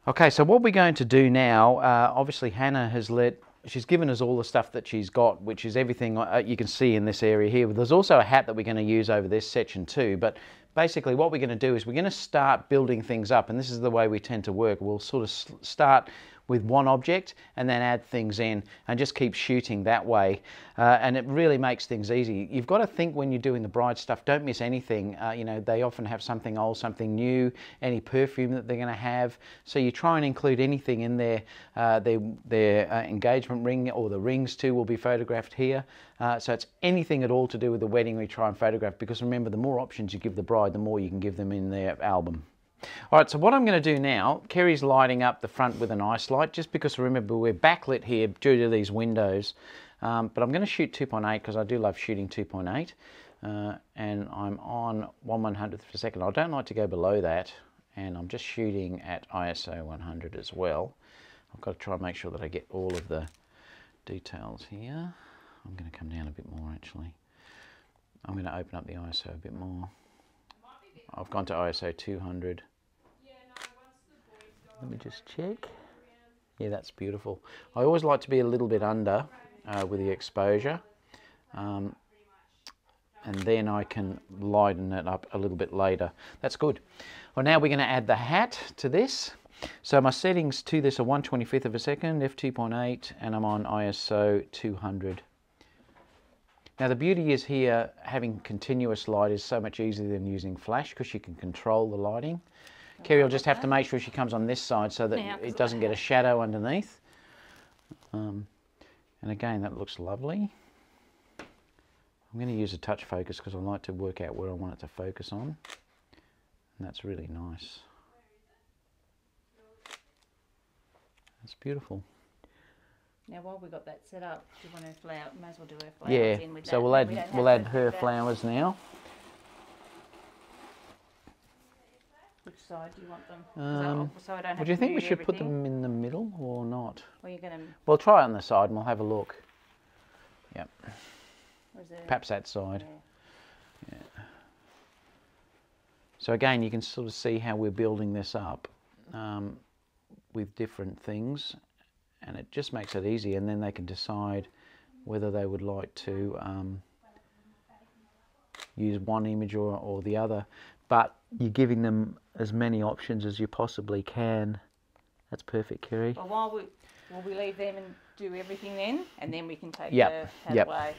Okay, so what we're going to do now, obviously Hannah she's given us all the stuff that she's got, which is everything you can see in this area here. There's also a hat that we're going to use over this section too, but basically what we're going to do is we're going to start building things up, and this is the way we tend to work. We'll sort of start with one object and then add things in and just keep shooting that way, and it really makes things easy. You've got to think when you're doing the bride stuff, don't miss anything. You know, they often have something old, something new, any perfume that they're going to have, so you try and include anything in there. Their engagement ring, or the rings too, will be photographed here, so it's anything at all to do with the wedding we try and photograph, because remember, the more options you give the bride, the more you can give them in their album. All right, so what I'm going to do now, Kerry's lighting up the front with an ice light, just because remember we're backlit here due to these windows, but I'm going to shoot 2.8 because I do love shooting 2.8, and I'm on 1/100th of a second. I don't like to go below that, and I'm just shooting at ISO 100 as well. I've got to try and make sure that I get all of the details here. I'm going to come down a bit more actually. I'm going to open up the ISO a bit more. I've gone to ISO 200. Let me just check. Yeah, that's beautiful. I always like to be a little bit under with the exposure, and then I can lighten it up a little bit later. That's good. Well, now we're going to add the hat to this. So my settings to this are 1/25th of a second, f2.8, and I'm on ISO 200. Now the beauty is here, having continuous light is so much easier than using flash, because you can control the lighting. Kerry will just have to make sure she comes on this side so that it doesn't get a shadow underneath. And again, that looks lovely. I'm going to use a touch focus because I like to work out where I want it to focus on. And that's really nice. That's beautiful. Now while we've got that set up, do you want her flower? May as well do her flowers in with that. So we'll add her flowers now. Which side do you want them? So I don't have do you think we should everything. put them in the middle or not? Well, you're going to... We'll try it on the side and we'll have a look. Yep. Perhaps that side. Yeah. So again, you can sort of see how we're building this up with different things, and it just makes it easy, and then they can decide whether they would like to use one image or the other. But you're giving them as many options as you possibly can. That's perfect, Kerry. Well, will we leave them and do everything then? And then we can take the hat away.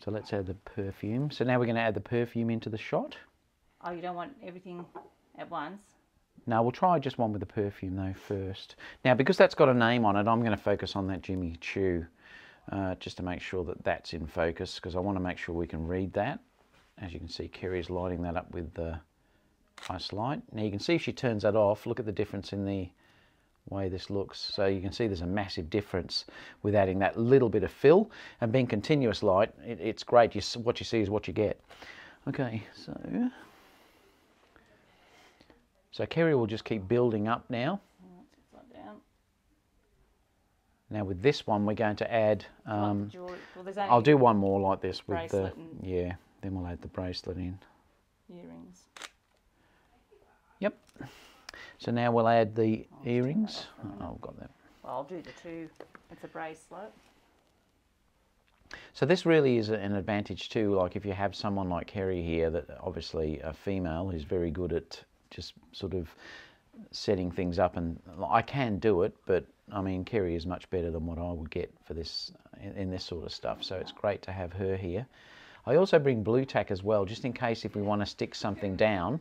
So let's add the perfume. So now we're going to add the perfume into the shot. Oh, you don't want everything at once? No, we'll try just one with the perfume though first. Now, because that's got a name on it, I'm going to focus on that Jimmy Choo, just to make sure that that's in focus, because I want to make sure we can read that. As you can see, Kerry's lighting that up with the ice light. Now you can see if she turns that off, look at the difference in the way this looks. So you can see there's a massive difference with adding that little bit of fill, and being continuous light, it's great. What you see is what you get. Okay, so Kerry will just keep building up now. Now with this one, we're going to add, I'll do one more like this with the, then we'll add the bracelet in. Earrings. Yep. So now we'll add the earrings. Oh, I've got that. Well, I'll do the two with the bracelet. So this really is an advantage too, like if you have someone like Kerry here, that obviously a female who's very good at just sort of setting things up, and I can do it, but I mean Kerry is much better than what I would get for this in this sort of stuff, so it's great to have her here. I also bring blue tack as well, just in case if we want to stick something down.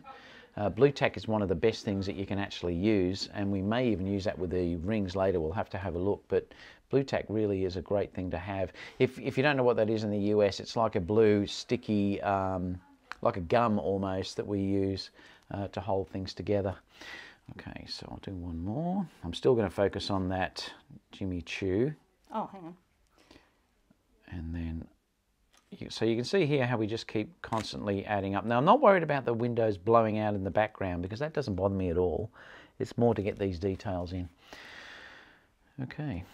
Blue tack is one of the best things that you can actually use, and we may even use that with the rings later. We'll have to have a look, but blue tack really is a great thing to have. If you don't know what that is in the US, it's like a blue sticky, like a gum almost, that we use to hold things together. Okay, so I'll do one more. I'm still going to focus on that Jimmy Choo. Oh, hang on. And then, so you can see here how we just keep constantly adding up. Now I'm not worried about the windows blowing out in the background, because that doesn't bother me at all. It's more to get these details in. Okay.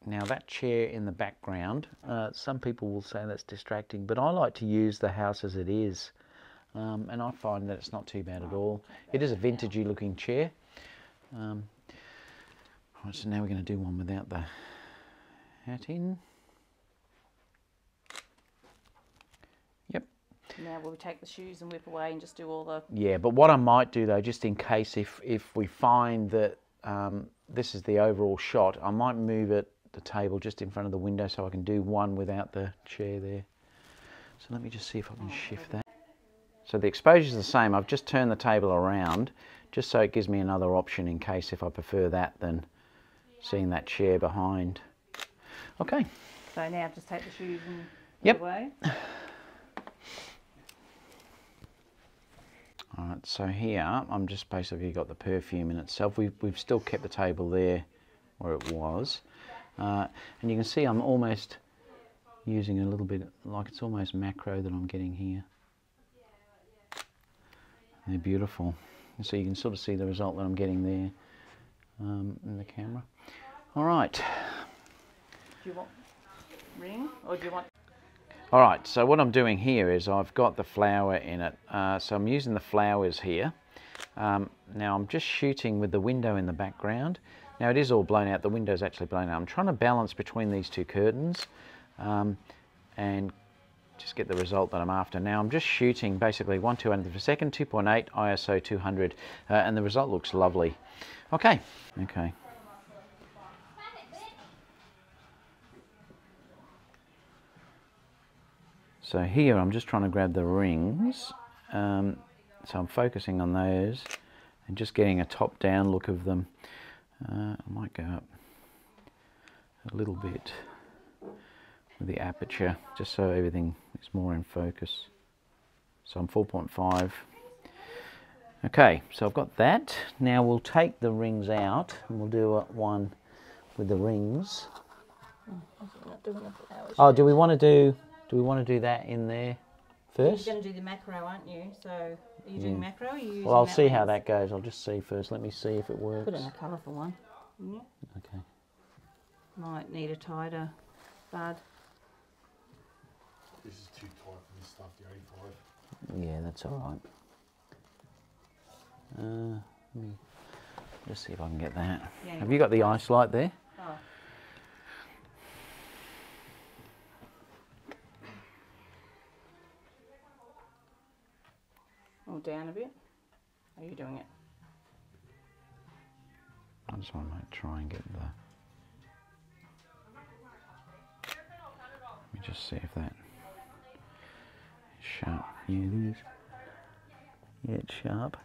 Now that chair in the background, some people will say that's distracting, but I like to use the house as it is. And I find that it's not too bad at all. It is a vintagey looking chair. Right, so now we're going to do one without the hat in. Yep. Now we'll take the shoes and whip away and just do all the... Yeah, but what I might do though, just in case if we find that this is the overall shot, I might move the table just in front of the window so I can do one without the chair there. So let me just see if I can shift that. So the exposure is the same. I've just turned the table around just so it gives me another option in case if I prefer that than seeing that chair behind. Okay. So now just take the shoes and yep. away. Alright, so here I'm just basically got the perfume in itself. We've still kept the table there where it was. And you can see I'm almost using a little bit, like it's almost macro that I'm getting here. They're beautiful. So you can sort of see the result that I'm getting there in the camera. Alright. Do you want ring or do you want... Alright, so what I'm doing here is I've got the flower in it. So I'm using the flowers here. Now I'm just shooting with the window in the background. Now it is all blown out, the window's actually blown out. I'm trying to balance between these two curtains and just get the result that I'm after. Now I'm just shooting basically 1/200th of a second, 2.8, ISO 200, and the result looks lovely. Okay. So here I'm just trying to grab the rings, so I'm focusing on those and just getting a top-down look of them. I might go up a little bit with the aperture just so everything is more in focus. So I'm 4.5. Okay, so I've got that. Now we'll take the rings out and we'll do one with the rings. Oh, do we want to do that in there first? You're going to do the macro, aren't you? So are you doing macro or are you using... Well, I'll see how that goes. I'll just see first. Let me see if it works. Put in a colourful one, wouldn't you? Okay. Might need a tighter bud. This is too tight for this stuff, the 85. Yeah, that's all right. Let me just see if I can get that. Yeah, Have you got the ice light there? Oh. Oh, down a bit. How are you doing it? I just want to try and get the... Let me just see if that is sharp. Yeah, it is. Yeah, it's sharp.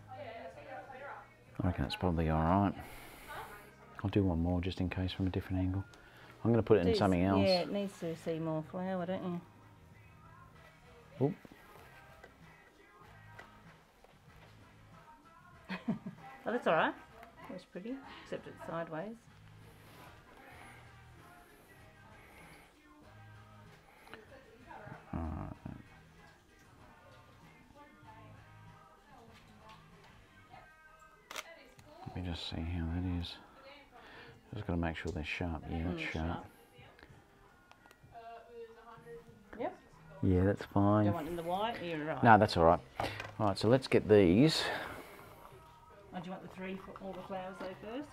I reckon it's probably alright. I'll do one more just in case from a different angle. I'm going to put it in something else. Yeah, it needs to see more flower, don't you? Oop. Oh, that's alright. That's pretty, except it's sideways. Let me just see how that is. Just got to make sure they're sharp. Yeah, that's sharp. Yep. Yeah, that's fine. Do you want in the white? You're right. No, that's all right. All right, so let's get these. Oh, do you want the three for all the flowers though first?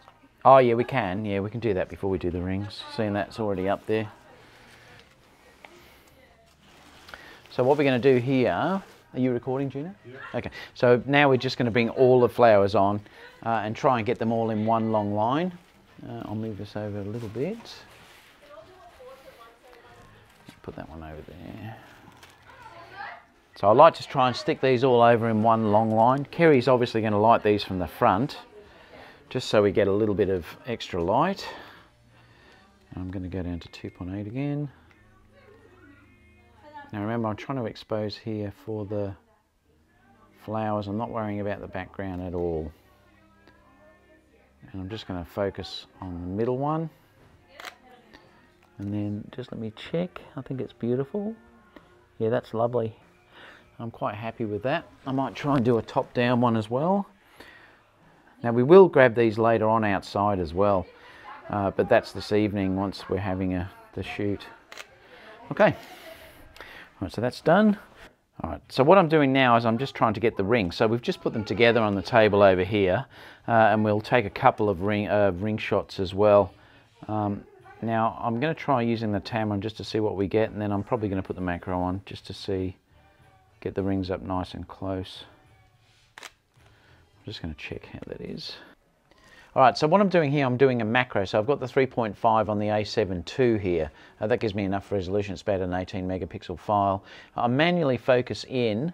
Oh yeah, we can. Yeah, we can do that before we do the rings. Seeing that's already up there. So what we're going to do here, are you recording, Gina? Yeah. Okay, so now we're just going to bring all the flowers on and try and get them all in one long line. I'll move this over a little bit. Put that one over there. So I like to try and stick these all over in one long line. Kerry's obviously going to light these from the front, just so we get a little bit of extra light. I'm going to go down to 2.8 again. Now remember, I'm trying to expose here for the flowers. I'm not worrying about the background at all. And I'm just going to focus on the middle one. And then just let me check. I think it's beautiful. Yeah, that's lovely. I'm quite happy with that. I might try and do a top-down one as well. Now we will grab these later on outside as well. but that's this evening once we're having the shoot. Okay, all right, so that's done. All right, so what I'm doing now is I'm just trying to get the rings. So we've just put them together on the table over here, and we'll take a couple of ring shots as well. Now I'm going to try using the Tamron just to see what we get, and then I'm probably going to put the macro on just to get the rings up nice and close. I'm just going to check how that is. All right, so what I'm doing here, I'm doing a macro. So I've got the 3.5 on the A7 II here. That gives me enough resolution. It's about an 18 megapixel file. I manually focus in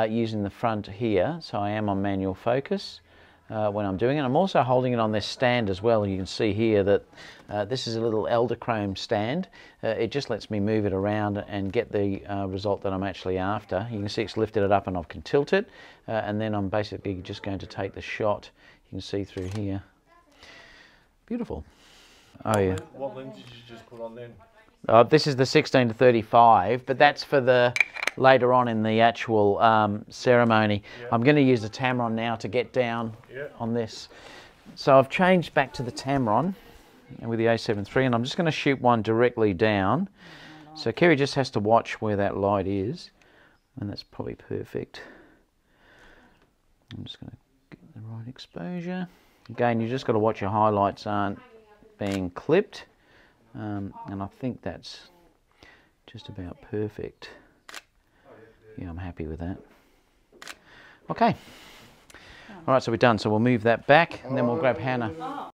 using the front here. So I am on manual focus when I'm doing it. I'm also holding it on this stand as well. You can see here that this is a little Eldachrome stand. It just lets me move it around and get the result that I'm actually after. You can see it's lifted it up and I can tilt it. And then I'm basically just going to take the shot. You can see through here. Beautiful. Oh yeah. What lens did you just put on then? This is the 16 to 35, but that's for the later on in the actual ceremony. Yeah. I'm going to use the Tamron now to get down on this. So I've changed back to the Tamron with the A7 III, and I'm just going to shoot one directly down. So Kerry just has to watch where that light is, and that's probably perfect. I'm just going to get the right exposure. Again, you just got to watch your highlights aren't being clipped, and I think that's just about perfect. Yeah, I'm happy with that. Okay. All right, so we're done. So we'll move that back, and then we'll grab Hannah.